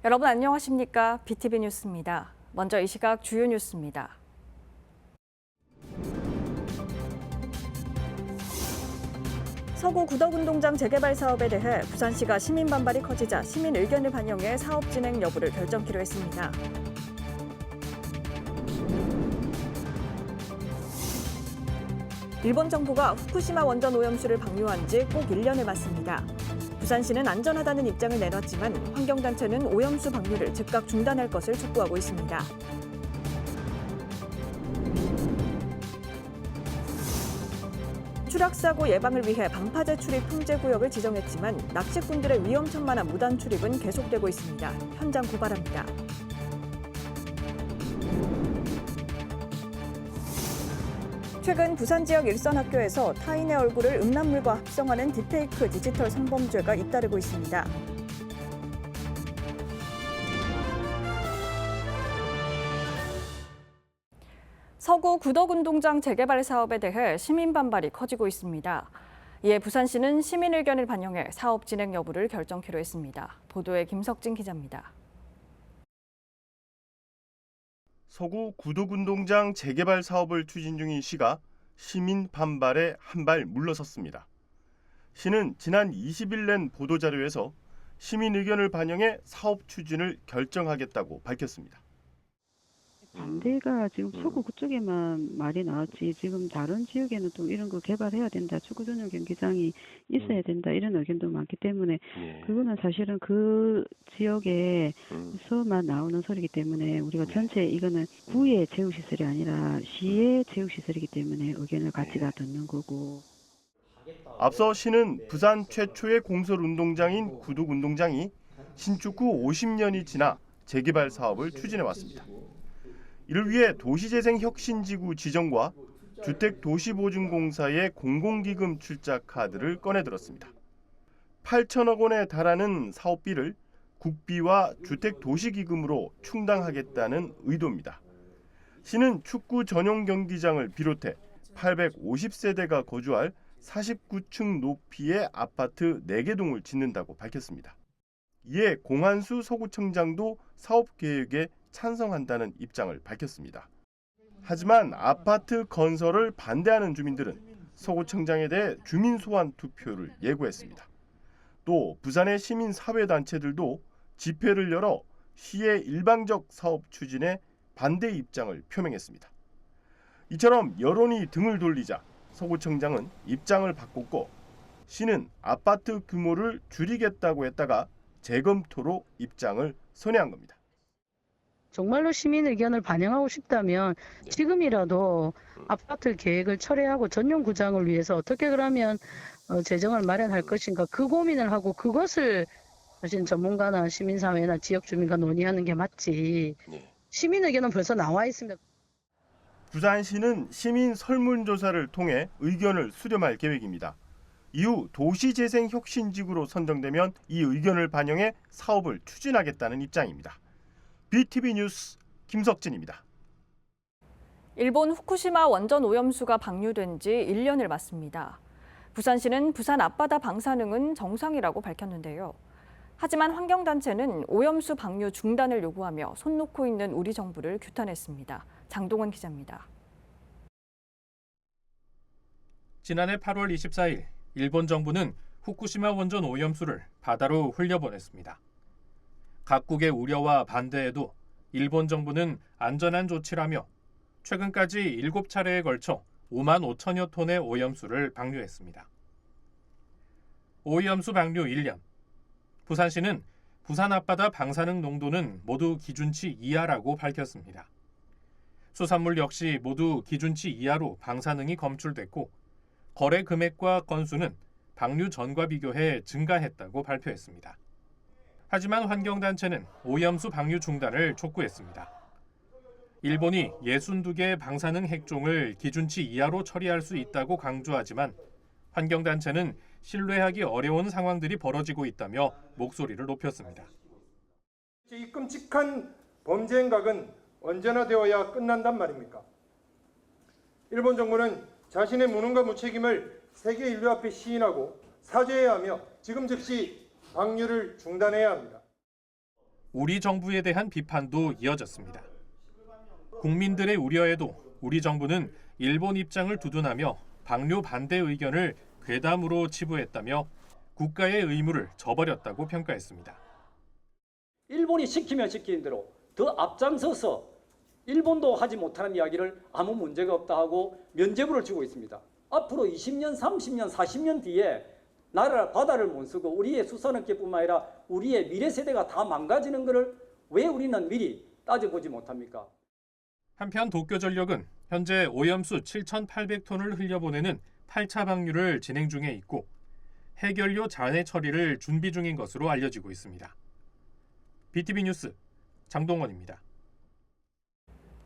여러분 안녕하십니까? BTV 뉴스입니다. 먼저 이 시각 주요 뉴스입니다. 서구 구덕운동장 재개발 사업에 대해 부산시가 시민 반발이 커지자 시민 의견을 반영해 사업 진행 여부를 결정키로 했습니다. 일본 정부가 후쿠시마 원전 오염수를 방류한 지 꼭 1년을 맞습니다. 부산시는 안전하다는 입장을 내놨지만 환경단체는 오염수 방류를 즉각 중단할 것을 촉구하고 있습니다. 추락사고 예방을 위해 방파제 출입 통제구역을 지정했지만 낚시꾼들의 위험천만한 무단 출입은 계속되고 있습니다. 현장 고발합니다. 최근 부산 지역 일선 학교에서 타인의 얼굴을 음란물과 합성하는 딥페이크 디지털 성범죄가 잇따르고 있습니다. 서구 구덕운동장 재개발 사업에 대해 시민 반발이 커지고 있습니다. 이에 부산시는 시민 의견을 반영해 사업 진행 여부를 결정키로 했습니다. 보도에 김석진 기자입니다. 서구 구덕운동장 재개발 사업을 추진 중인 시가 시민 반발에 한 발 물러섰습니다. 시는 지난 20일 낸 보도자료에서 시민 의견을 반영해 사업 추진을 결정하겠다고 밝혔습니다. 반대가 지금 서구 그쪽에만 말이 나왔지 지금 다른 지역에는 또 이런 거 개발해야 된다. 축구 전용 경기장이 있어야 된다. 이런 의견도 많기 때문에 그거는 사실은 그 지역에서만 나오는 소리이기 때문에 우리가 전체 이거는 구의 체육시설이 아니라 시의 체육시설이기 때문에 의견을 같이 다 듣는 거고. 앞서 시는 부산 최초의 공설 운동장인 구덕운동장이 신축 후 50년이 지나 재개발 사업을 추진해 왔습니다. 이를 위해 도시재생혁신지구 지정과 주택도시보증공사의 공공기금 출자 카드를 꺼내들었습니다. 8천억 원에 달하는 사업비를 국비와 주택도시기금으로 충당하겠다는 의도입니다. 시는 축구 전용 경기장을 비롯해 850세대가 거주할 49층 높이의 아파트 4개 동을 짓는다고 밝혔습니다. 이에 공한수 서구청장도 사업 계획에 찬성한다는 입장을 밝혔습니다. 하지만 아파트 건설을 반대하는 주민들은 서구청장에 대해 주민 소환 투표를 예고했습니다. 또 부산의 시민사회단체들도 집회를 열어 시의 일방적 사업 추진에 반대 입장을 표명했습니다. 이처럼 여론이 등을 돌리자 서구청장은 입장을 바꿨고 시는 아파트 규모를 줄이겠다고 했다가 재검토로 입장을 선회한 겁니다. 정말로 시민 의견을 반영하고 싶다면 지금이라도 아파트 계획을 철회하고 전용 구장을 위해서 어떻게 그러면 재정을 마련할 것인가 그 고민을 하고 그것을 사실 전문가나 시민사회나 지역 주민과 논의하는 게 맞지. 시민 의견은 벌써 나와 있습니다. 부산시는 시민 설문조사를 통해 의견을 수렴할 계획입니다. 이후 도시재생혁신지구로 선정되면 이 의견을 반영해 사업을 추진하겠다는 입장입니다. BTV 뉴스 김석진입니다. 일본 후쿠시마 원전 오염수가 방류된 지 1년을 맞습니다. 부산시는 부산 앞바다 방사능은 정상이라고 밝혔는데요. 하지만 환경단체는 오염수 방류 중단을 요구하며 손 놓고 있는 우리 정부를 규탄했습니다. 장동원 기자입니다. 지난해 8월 24일 일본 정부는 후쿠시마 원전 오염수를 바다로 흘려보냈습니다. 각국의 우려와 반대에도 일본 정부는 안전한 조치라며 최근까지 7차례에 걸쳐 5만 5천여 톤의 오염수를 방류했습니다. 오염수 방류 1년. 부산시는 부산 앞바다 방사능 농도는 모두 기준치 이하라고 밝혔습니다. 수산물 역시 모두 기준치 이하로 방사능이 검출됐고 거래 금액과 건수는 방류 전과 비교해 증가했다고 발표했습니다. 하지만 환경단체는 오염수 방류 중단을 촉구했습니다. 일본이 62개의 방사능 핵종을 기준치 이하로 처리할 수 있다고 강조하지만 환경단체는 신뢰하기 어려운 상황들이 벌어지고 있다며 목소리를 높였습니다. 이 끔찍한 범죄 행각은 언제나 되어야 끝난단 말입니까? 일본 정부는 자신의 무능과 무책임을 세계 인류 앞에 시인하고 사죄해야 하며 지금 즉시 방류를 중단해야 합니다. 우리 정부에 대한 비판도 이어졌습니다. 국민들의 우려에도 우리 정부는 일본 입장을 두둔하며 방류 반대 의견을 괴담으로 치부했다며 국가의 의무를 저버렸다고 평가했습니다. 일본이 시키면 시키는 대로 더 앞장서서 일본도 하지 못하는 이야기를 아무 문제가 없다 하고 면죄부를 주고 있습니다. 앞으로 20년, 30년, 40년 뒤에 나라 바다를 못 쓰고 우리의 수산업계뿐만 아니라 우리의 미래 세대가 다 망가지는 것을 왜 우리는 미리 따져보지 못합니까? 한편 도쿄전력은 현재 오염수 7,800톤을 흘려보내는 8차 방류를 진행 중에 있고 해결료 잔해 처리를 준비 중인 것으로 알려지고 있습니다. BTV 뉴스 장동원입니다.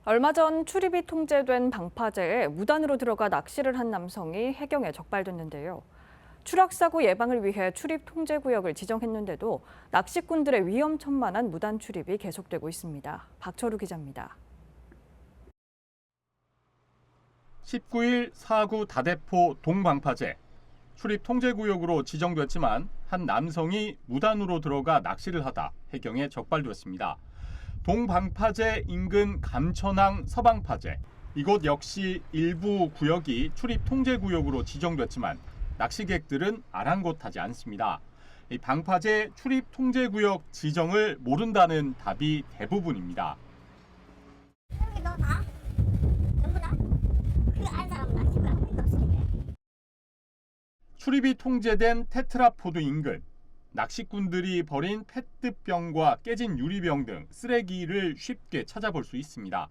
얼마 전 출입이 통제된 방파제에 무단으로 들어가 낚시를 한 남성이 해경에 적발됐는데요. 추락사고 예방을 위해 출입 통제구역을 지정했는데도 낚시꾼들의 위험천만한 무단 출입이 계속되고 있습니다. 박철우 기자입니다. 19일 사구 다대포 동방파제 출입 통제구역으로 지정됐지만 한 남성이 무단으로 들어가 낚시를 하다 해경에 적발됐습니다. 동방파제 인근 감천항 서방파제 이곳 역시 일부 구역이 출입 통제구역으로 지정됐지만 낚시객들은 아랑곳하지 않습니다. 이 방파제 출입 통제구역 지정을 모른다는 답이 대부분입니다. 출입이 통제된 테트라포드 인근, 낚시꾼들이 버린 페트병과 깨진 유리병 등 쓰레기를 쉽게 찾아볼 수 있습니다.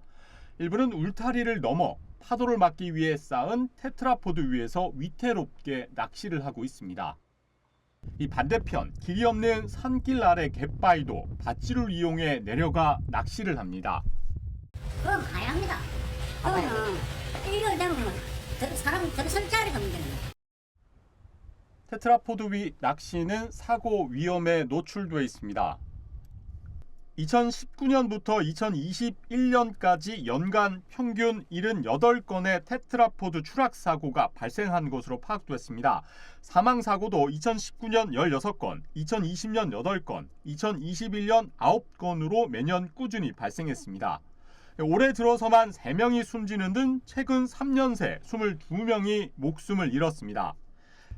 일부는 울타리를 넘어 파도를 막기 위해 쌓은 테트라포드 위에서 위태롭게 낚시를 하고 있습니다. 이 반대편 길이 없는 산길 아래 갯바위도 밧줄을 이용해 내려가 낚시를 합니다. 그럼 가야 합니다. 그거는 일요일 되면 사람 설 자리가 문제입니다. 테트라포드 위 낚시는 사고 위험에 노출돼 있습니다. 2019년부터 2021년까지 연간 평균 78건의 테트라포드 추락 사고가 발생한 것으로 파악됐습니다. 사망 사고도 2019년 16건, 2020년 8건, 2021년 9건으로 매년 꾸준히 발생했습니다. 올해 들어서만 3명이 숨지는 등 최근 3년 새 22명이 목숨을 잃었습니다.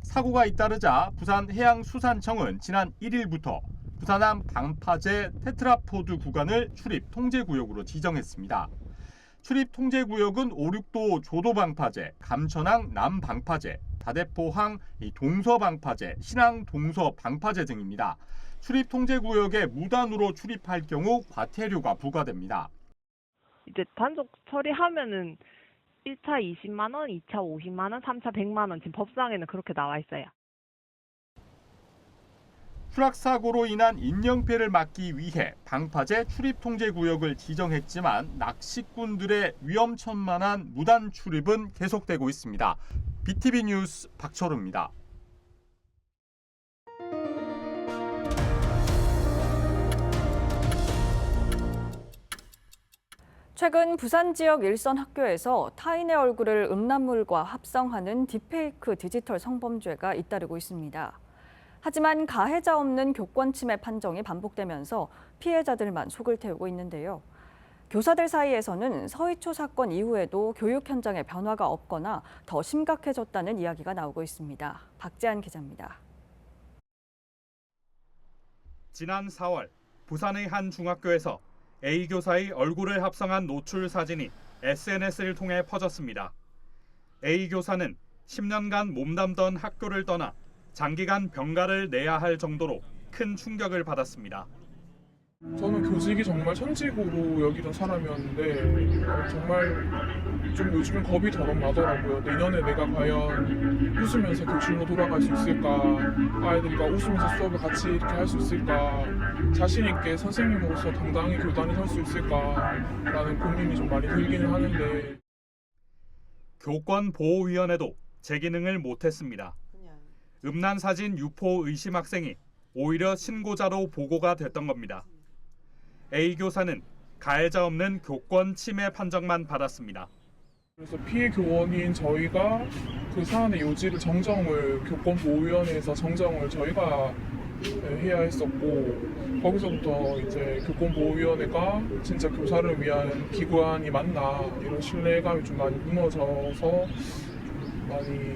사고가 잇따르자 부산해양수산청은 지난 1일부터 부산항 방파제 테트라포드 구간을 출입 통제구역으로 지정했습니다. 출입 통제구역은 오륙도 조도방파제, 감천항 남방파제, 다대포항 동서방파제, 신항 동서방파제 등입니다. 출입 통제구역에 무단으로 출입할 경우 과태료가 부과됩니다. 이제 단속 처리하면은 1차 20만 원, 2차 50만 원, 3차 100만 원 지금 법상에는 그렇게 나와 있어요. 추락사고로 인한 인명피해를 막기 위해 방파제 출입통제구역을 지정했지만 낚시꾼들의 위험천만한 무단 출입은 계속되고 있습니다. BTV 뉴스 박철우입니다. 최근 부산 지역 일선 학교에서 타인의 얼굴을 음란물과 합성하는 딥페이크 디지털 성범죄가 잇따르고 있습니다. 하지만 가해자 없는 교권 침해 판정이 반복되면서 피해자들만 속을 태우고 있는데요. 교사들 사이에서는 서희초 사건 이후에도 교육 현장에 변화가 없거나 더 심각해졌다는 이야기가 나오고 있습니다. 박재한 기자입니다. 지난 4월 부산의 한 중학교에서 A 교사의 얼굴을 합성한 노출 사진이 SNS를 통해 퍼졌습니다. A 교사는 10년간 몸담던 학교를 떠나 장기간 병가를 내야 할 정도로 큰 충격을 받았습니다. 저는 교직이 정말 천직으로 여기던 사람이었는데 정말 좀 요즘은 겁이 더 나더라고요. 내년에 내가 과연 웃으면서 교실로 돌아갈 수 있을까, 아이들과 웃으면서 수업을 같이 이렇게 할 수 있을까, 자신 있게 선생님으로서 당당히 교단에 설 수 있을까라는 고민이 좀 많이 들기는 하는데 교권보호위원회도 제 기능을 못했습니다. 음란 사진 유포 의심 학생이 오히려 신고자로 보고가 됐던 겁니다. A 교사는 가해자 없는 교권 침해 판정만 받았습니다. 그래서 피해 교원인 저희가 그 사안의 요지를 정정을 교권보호위원회에서 정정을 저희가 해야 했었고, 거기서부터 이제 교권보호위원회가 진짜 교사를 위한 기관이 맞나 이런 신뢰감이 좀 많이 무너져서 많이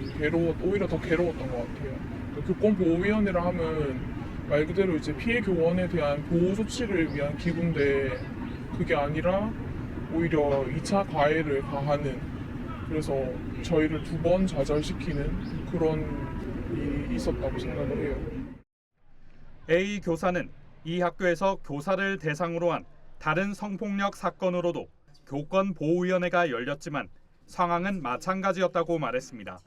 오히려 더 괴로웠던 것 같아요. 교권보호위원회라 하면 말 그대로 이제 피해 교원에 대한 보호 조치를 위한 기구인데, 그게 아니라 오히려 2차 가해를 가하는, 그래서 저희를 2번 좌절시키는 그런 일이 있었다고 생각을 해요. A 교사는 이 학교에서 교사를 대상으로 한 다른 성폭력 사건으로도 교권보호위원회가 열렸지만 상황은 마찬가지였다고 말했습니다.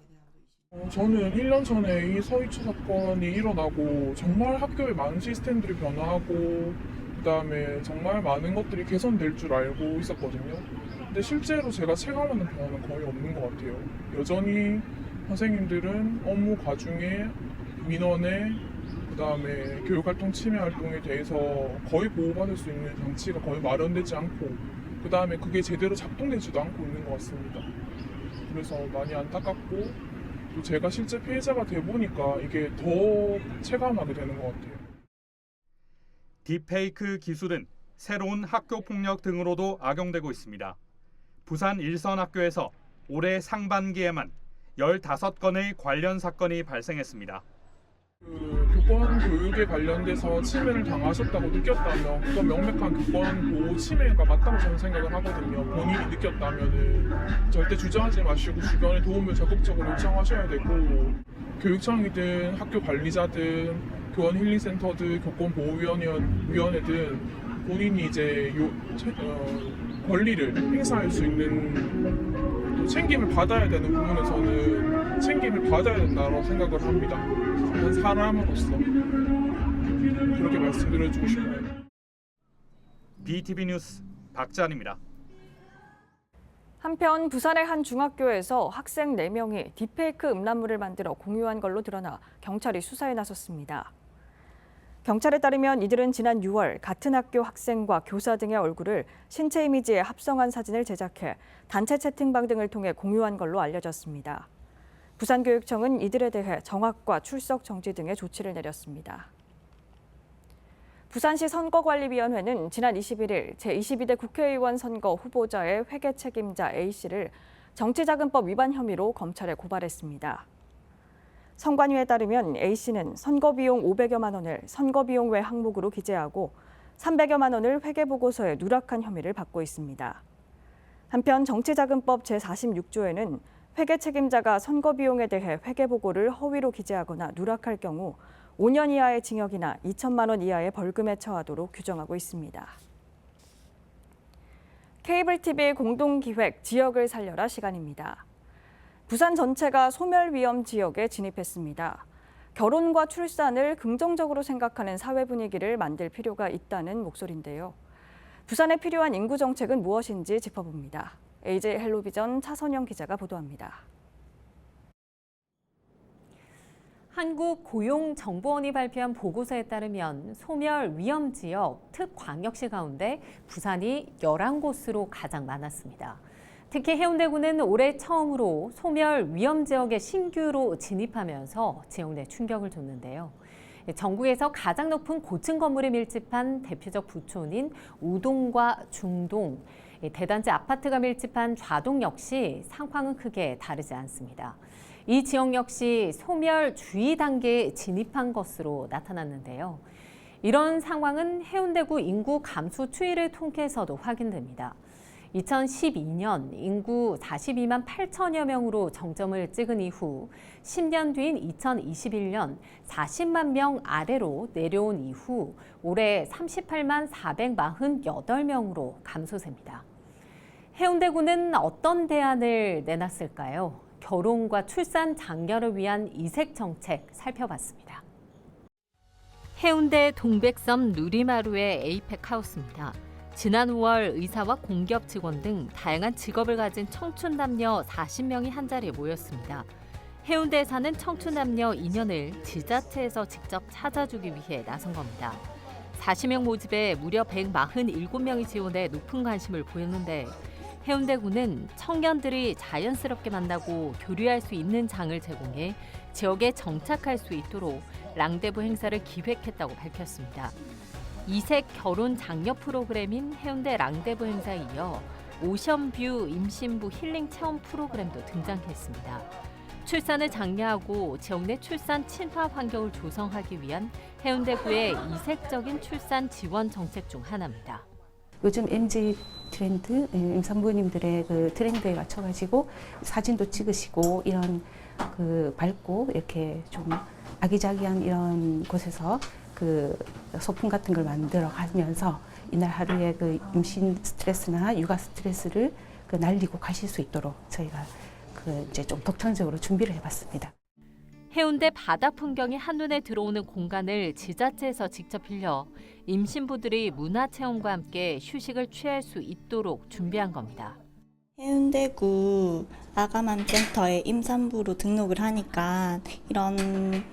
저는 1년 전에 이 서희초 사건이 일어나고 정말 학교의 많은 시스템들이 변화하고 그다음에 정말 많은 것들이 개선될 줄 알고 있었거든요. 근데 실제로 제가 체감하는 변화는 거의 없는 것 같아요. 여전히 선생님들은 업무 과중에 민원에 그다음에 교육활동 침해 활동에 대해서 거의 보호받을 수 있는 장치가 거의 마련되지 않고, 그다음에 그게 제대로 작동되지도 않고 있는 것 같습니다. 그래서 많이 안타깝고, 또 제가 실제 피해자가 돼 보니까 이게 더 체감하게 되는 것 같아요. 딥페이크 기술은 새로운 학교 폭력 등으로도 악용되고 있습니다. 부산 일선학교에서 올해 상반기에만 15건의 관련 사건이 발생했습니다. 교권 교육에 관련돼서 침해를 당하셨다고 느꼈다면 그건 명백한 교권 보호 침해가 맞다고 저는 생각을 하거든요. 본인이 느꼈다면은 절대 주저하지 마시고 주변에 도움을 적극적으로 요청하셔야 되고, 교육청이든 학교 관리자든 교원 힐링센터든 교권보호위원회든 본인이 이제 권리를 행사할 수 있는 또 책임을 받아야 되는 부분에서는 책임을 받아야 된다고 생각을 합니다. 한 사람으로서 그렇게 말씀드려주고 싶어요. BTV 뉴스 박찬입니다. 한편 부산의 한 중학교에서 학생 4명이 딥페이크 음란물을 만들어 공유한 걸로 드러나 경찰이 수사에 나섰습니다. 경찰에 따르면 이들은 지난 6월 같은 학교 학생과 교사 등의 얼굴을 신체 이미지에 합성한 사진을 제작해 단체 채팅방 등을 통해 공유한 걸로 알려졌습니다. 부산교육청은 이들에 대해 정학과 출석 정지 등의 조치를 내렸습니다. 부산시 선거관리위원회는 지난 21일 제22대 국회의원 선거 후보자의 회계 책임자 A씨를 정치자금법 위반 혐의로 검찰에 고발했습니다. 선관위에 따르면 A씨는 선거비용 500여만 원을 선거비용 외 항목으로 기재하고 300여만 원을 회계보고서에 누락한 혐의를 받고 있습니다. 한편 정치자금법 제46조에는 회계 책임자가 선거비용에 대해 회계보고를 허위로 기재하거나 누락할 경우 5년 이하의 징역이나 2천만 원 이하의 벌금에 처하도록 규정하고 있습니다. 케이블 TV 공동기획 지역을 살려라 시간입니다. 부산 전체가 소멸 위험 지역에 진입했습니다. 결혼과 출산을 긍정적으로 생각하는 사회 분위기를 만들 필요가 있다는 목소리인데요. 부산에 필요한 인구 정책은 무엇인지 짚어봅니다. AJ 헬로비전 차선영 기자가 보도합니다. 한국고용정보원이 발표한 보고서에 따르면 소멸 위험 지역 특광역시 가운데 부산이 11곳으로 가장 많았습니다. 특히 해운대구는 올해 처음으로 소멸 위험 지역에 신규로 진입하면서 지역 내 충격을 줬는데요. 전국에서 가장 높은 고층 건물이 밀집한 대표적 부촌인 우동과 중동, 대단지 아파트가 밀집한 좌동 역시 상황은 크게 다르지 않습니다. 이 지역 역시 소멸 주의 단계에 진입한 것으로 나타났는데요. 이런 상황은 해운대구 인구 감소 추이를 통해서도 확인됩니다. 2012년 인구 42만 8천여 명으로 정점을 찍은 이후 10년 뒤인 2021년 40만 명 아래로 내려온 이후 올해 38만 448명으로 감소세입니다. 해운대구는 어떤 대안을 내놨을까요? 결혼과 출산 장려를 위한 이색 정책 살펴봤습니다. 해운대 동백섬 누리마루의 에이펙 하우스입니다. 지난 5월 의사와 공기업 직원 등 다양한 직업을 가진 청춘 남녀 40명이 한자리에 모였습니다. 해운대에 사는 청춘 남녀 2년을 지자체에서 직접 찾아주기 위해 나선 겁니다. 40명 모집에 무려 147명이 지원해 높은 관심을 보였는데 해운대구는 청년들이 자연스럽게 만나고 교류할 수 있는 장을 제공해 지역에 정착할 수 있도록 랑데부 행사를 기획했다고 밝혔습니다. 이색 결혼 장려 프로그램인 해운대 랑데부 행사에 이어 오션뷰 임신부 힐링 체험 프로그램도 등장했습니다. 출산을 장려하고 지역 내 출산 친화 환경을 조성하기 위한 해운대구의 이색적인 출산 지원 정책 중 하나입니다. 요즘 MZ 트렌드, 임산부님들의 그 트렌드에 맞춰가지고 사진도 찍으시고 이런 그 밝고 이렇게 좀 아기자기한 이런 곳에서 그 소품 같은 걸 만들어 가면서 이날 하루에 그 임신 스트레스나 육아 스트레스를 그 날리고 가실 수 있도록 저희가 그 이제 좀 독창적으로 준비를 해봤습니다. 해운대 바다 풍경이 한눈에 들어오는 공간을 지자체에서 직접 빌려 임신부들이 문화체험과 함께 휴식을 취할 수 있도록 준비한 겁니다. 해운대구 아가맘센터에 임산부로 등록을 하니까 이런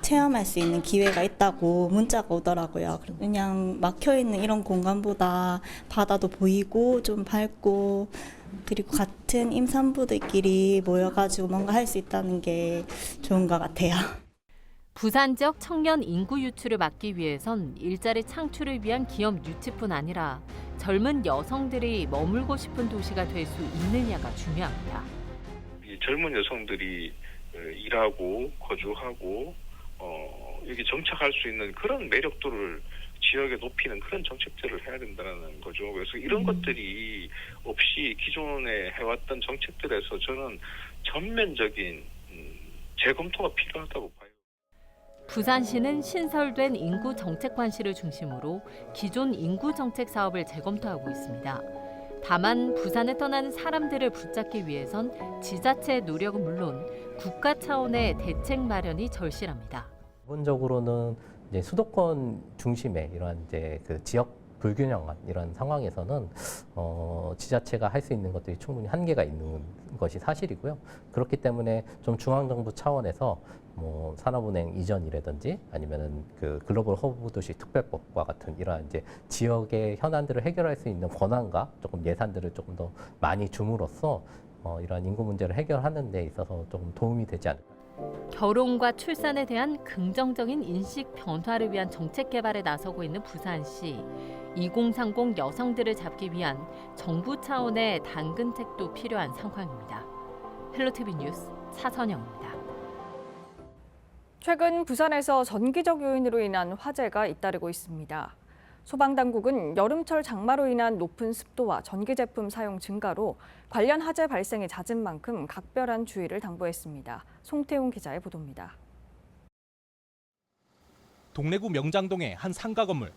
체험할 수 있는 기회가 있다고 문자가 오더라고요. 그냥 막혀있는 이런 공간보다 바다도 보이고 좀 밝고 그리고 같은 임산부들끼리 모여가지고 뭔가 할 수 있다는 게 좋은 것 같아요. 부산 지역 청년 인구 유출을 막기 위해선 일자리 창출을 위한 기업 유치뿐 아니라 젊은 여성들이 머물고 싶은 도시가 될 수 있느냐가 중요합니다. 젊은 여성들이 일하고 거주하고 여기 정착할 수 있는 그런 매력도를 지역에 높이는 그런 정책들을 해야 된다는 거죠. 그래서 이런 것들이 없이 기존에 해왔던 정책들에서 저는 전면적인 재검토가 필요하다고 봐요. 부산시는 신설된 인구 정책관실을 중심으로 기존 인구 정책 사업을 재검토하고 있습니다. 다만 부산을 떠나는 사람들을 붙잡기 위해선 지자체의 노력은 물론 국가 차원의 대책 마련이 절실합니다. 기본적으로는 이제 수도권 중심의 이러한 이제 그 지역 불균형한 이런 상황에서는 지자체가 할 수 있는 것들이 충분히 한계가 있는 것이 사실이고요. 그렇기 때문에 좀 중앙정부 차원에서 뭐 산업은행 이전이라든지 아니면은 그 글로벌 허브 도시 특별법과 같은 이러한 이제 지역의 현안들을 해결할 수 있는 권한과 조금 예산들을 조금 더 많이 줌으로써 이러한 인구 문제를 해결하는 데 있어서 조금 도움이 되지 않을까. 결혼과 출산에 대한 긍정적인 인식 변화를 위한 정책 개발에 나서고 있는 부산시. 2030 여성들을 잡기 위한 정부 차원의 당근책도 필요한 상황입니다. 헬로티비 뉴스 차선영입니다. 최근 부산에서 전기적 요인으로 인한 화재가 잇따르고 있습니다. 소방당국은 여름철 장마로 인한 높은 습도와 전기 제품 사용 증가로 관련 화재 발생이 잦은 만큼 각별한 주의를 당부했습니다. 송태웅 기자의 보도입니다. 동래구 명장동의 한 상가 건물.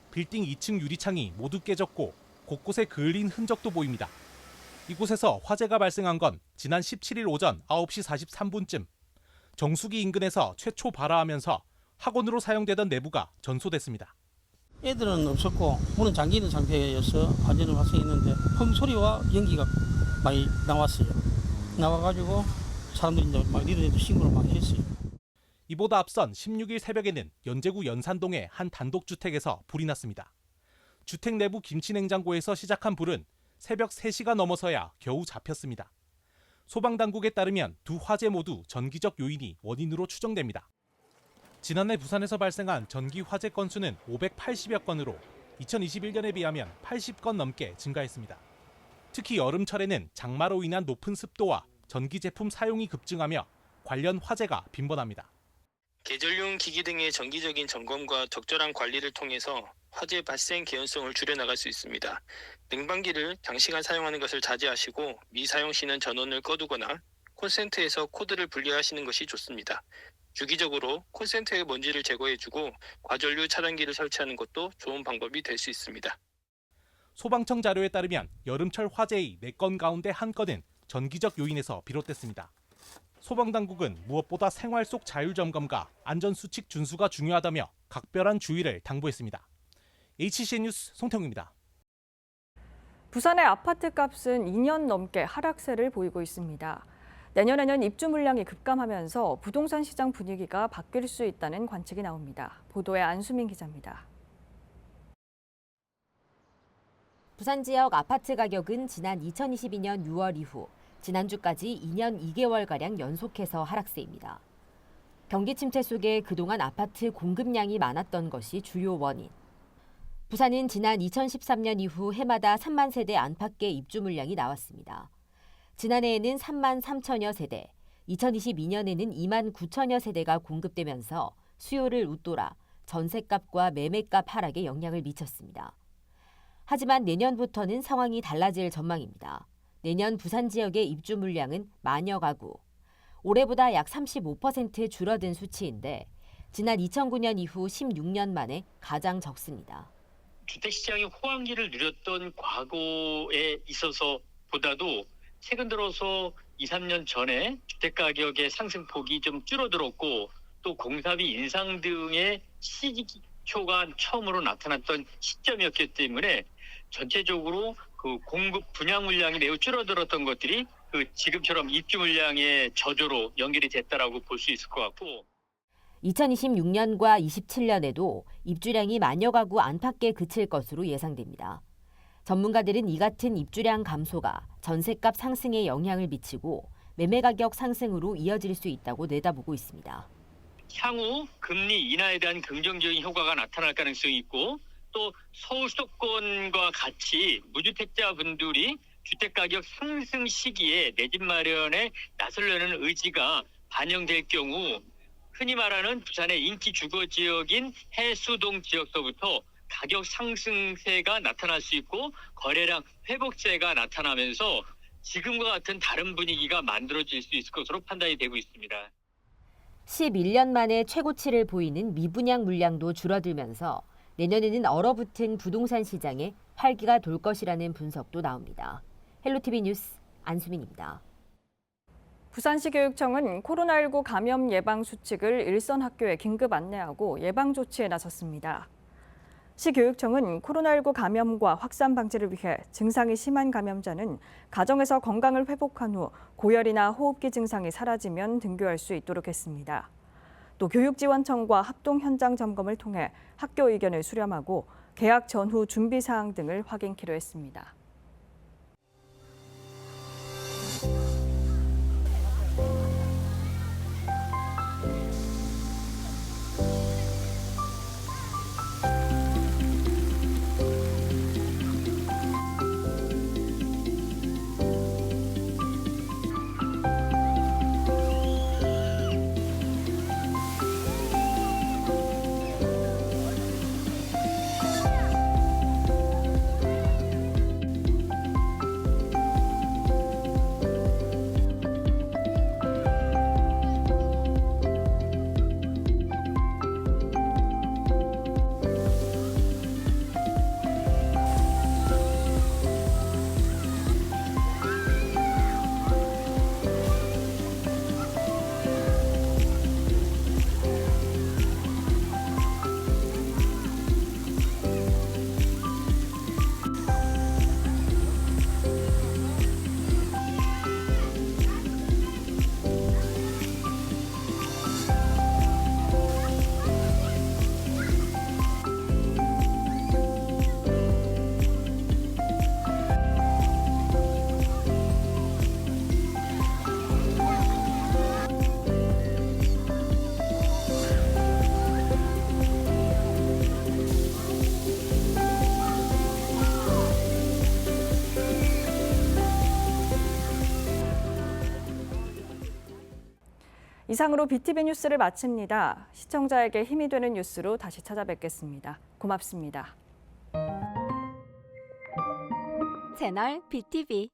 빌딩 2층 유리창이 모두 깨졌고 곳곳에 그을린 흔적도 보입니다. 이곳에서 화재가 발생한 건 지난 17일 오전 9시 43분쯤. 정수기 인근에서 최초 발화하면서 학원으로 사용되던 내부가 전소됐습니다. 애들은 없었고 문은 잠기는 상태여서 화재는 발생했는데 펑 소리와 연기가 많이 나왔어요. 나와가지고 사람들이 이제 막 이런 애들 신고를 많이 했어요. 이보다 앞선 16일 새벽에는 연제구 연산동의 한 단독주택에서 불이 났습니다. 주택 내부 김치냉장고에서 시작한 불은 새벽 3시가 넘어서야 겨우 잡혔습니다. 소방당국에 따르면 두 화재 모두 전기적 요인이 원인으로 추정됩니다. 지난해 부산에서 발생한 전기 화재 건수는 580여 건으로 2021년에 비하면 80건 넘게 증가했습니다. 특히 여름철에는 장마로 인한 높은 습도와 전기 제품 사용이 급증하며 관련 화재가 빈번합니다. 계절용 기기 등의 정기적인 점검과 적절한 관리를 통해서 화재 발생 개연성을 줄여나갈 수 있습니다. 냉방기를 장시간 사용하는 것을 자제하시고 미사용 시는 전원을 꺼두거나 콘센트에서 코드를 분리하시는 것이 좋습니다. 주기적으로 콘센트의 먼지를 제거해주고 과전류 차단기를 설치하는 것도 좋은 방법이 될 수 있습니다. 소방청 자료에 따르면 여름철 화재의 4건 가운데 1건은 전기적 요인에서 비롯됐습니다. 소방당국은 무엇보다 생활 속 자율점검과 안전수칙 준수가 중요하다며 각별한 주의를 당부했습니다. HCN 뉴스 송태웅입니다. 부산의 아파트 값은 2년 넘게 하락세를 보이고 있습니다. 내년에는 입주 물량이 급감하면서 부동산 시장 분위기가 바뀔 수 있다는 관측이 나옵니다. 보도에 안수민 기자입니다. 부산 지역 아파트 가격은 지난 2022년 6월 이후 지난주까지 2년 2개월가량 연속해서 하락세입니다. 경기 침체 속에 그동안 아파트 공급량이 많았던 것이 주요 원인. 부산은 지난 2013년 이후 해마다 3만 세대 안팎의 입주 물량이 나왔습니다. 지난해에는 3만 3천여 세대, 2022년에는 2만 9천여 세대가 공급되면서 수요를 웃돌아 전셋값과 매매값 하락에 영향을 미쳤습니다. 하지만 내년부터는 상황이 달라질 전망입니다. 내년 부산 지역의 입주 물량은 만여 가구, 올해보다 약 35% 줄어든 수치인데 지난 2009년 이후 16년 만에 가장 적습니다. 주택시장이 호황기를 누렸던 과거에 있어서 보다도 최근 들어서 2, 3년 전에 주택가격의 상승폭이 좀 줄어들었고 또 공사비 인상 등의 시기초가 처음으로 나타났던 시점이었기 때문에 전체적으로 그 공급 분양 물량이 매우 줄어들었던 것들이 그 지금처럼 입주 물량의 저조로 연결이 됐다라고 볼 수 있을 것 같고 2026년과 27년에도 입주량이 만여 가구 안팎에 그칠 것으로 예상됩니다. 전문가들은 이 같은 입주량 감소가 전셋값 상승에 영향을 미치고 매매 가격 상승으로 이어질 수 있다고 내다보고 있습니다. 향후 금리 인하에 대한 긍정적인 효과가 나타날 가능성이 있고 또 서울 수도권과 같이 무주택자분들이 주택가격 상승 시기에 내 집 마련에 나서려는 의지가 반영될 경우 흔히 말하는 부산의 인기 주거 지역인 해수동 지역서부터 가격 상승세가 나타날 수 있고 거래량 회복세가 나타나면서 지금과 같은 다른 분위기가 만들어질 수 있을 것으로 판단이 되고 있습니다. 11년 만에 최고치를 보이는 미분양 물량도 줄어들면서 내년에는 얼어붙은 부동산 시장에 활기가 돌 것이라는 분석도 나옵니다. 헬로티비 뉴스 안수민입니다. 부산시 교육청은 코로나19 감염 예방 수칙을 일선 학교에 긴급 안내하고 예방 조치에 나섰습니다. 시 교육청은 코로나19 감염과 확산 방지를 위해 증상이 심한 감염자는 가정에서 건강을 회복한 후 고열이나 호흡기 증상이 사라지면 등교할 수 있도록 했습니다. 또 교육지원청과 합동 현장 점검을 통해 학교 의견을 수렴하고 개학 전후 준비 사항 등을 확인키로 했습니다. 이상으로 BTV 뉴스를 마칩니다. 시청자에게 힘이 되는 뉴스로 다시 찾아뵙겠습니다. 고맙습니다. 채널 BTV